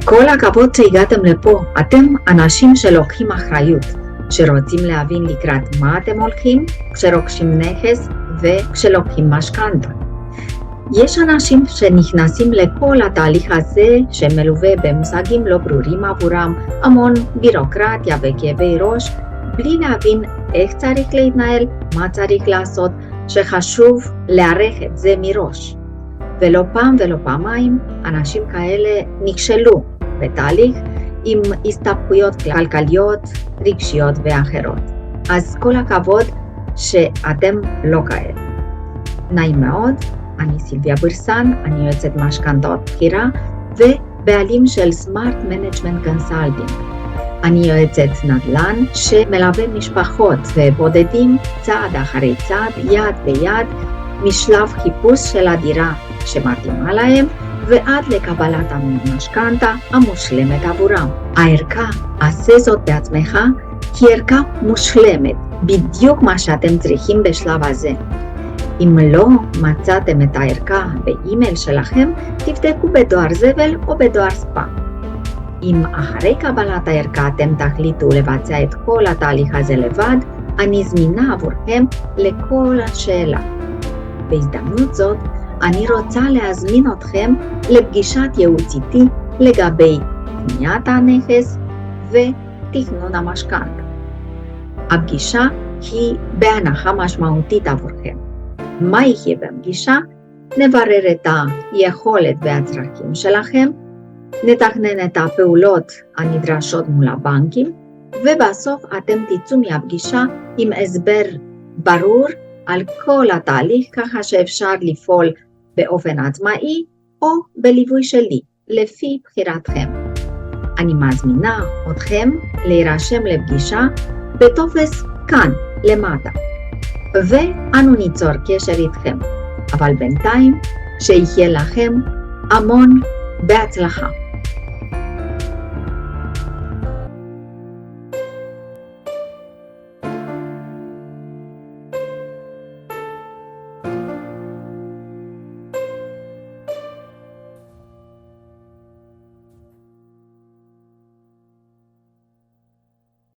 כל הכבוד שהגעתם לפה, אתם אנשים שלוקחים אחריות, שרוצים להבין לקראת מה אתם הולכים כשרוכשים נכס וכשלוקחים משכנתא. יש אנשים שנכנסים לכל התהליך הזה שמלווה במושגים לא ברורים עבורם, המון בירוקרטיה וכאבי ראש, בלי להבין איך צריך להתנהל, מה צריך לעשות, שחשוב להערך את זה מראש. ולא פעם ולא פעמיים אנשים כאלה נכשלו בתהליך עם הסתבכויות כלכליות, רגשיות ואחרות. אז כל הכבוד שאתם לא כאלה. נעים מאוד, אני סילביה בירסן, אני יועצת משכנתאות בכירה ובעלים של סמארט מנג'מנט קונסלטינג. אני יועצת נדל"ן שמלווה משפחות ובודדים צעד אחרי צעד, יד ביד, משלב חיפוש של הדירה שמתאימה להם ועד לקבלת המשכנתא המושלמת עבורם. הערכה, עשה זאת בעצמך, היא ערכה מושלמת, בדיוק מה שאתם צריכים בשלב הזה. אם לא מצאתם את הערכה באימייל שלכם, תבדקו בדואר זבל או בדואר ספאם. אם אחרי קבלת הערכה אתם תחליטו לבצע את כל התהליך הזה לבד, אני זמינה עבורכם לכל השאלה. בהזדמנות זאת, אני רוצה להזמין אתכם לפגישת ייעוץ איתי לגבי קניית הנכס ותכנון המשכנתא. הפגישה היא בהנחה משמעותית עבורכם. מה יהיה בפגישה? נברר את היכולת והצרכים שלכם, נתכנן את הפעולות הנדרשות מול הבנקים, ובסוף אתם תצאו מהפגישה עם הסבר ברור על כל התהליך ככה שאפשר לפעול באופן עצמאי או בליווי שלי, לפי בחירתכם. אני מזמינה אתכם להירשם לפגישה בטופס כאן למטה, ואנו ניצור קשר איתכם. אבל בינתיים שיהיה לכם המון בהצלחה.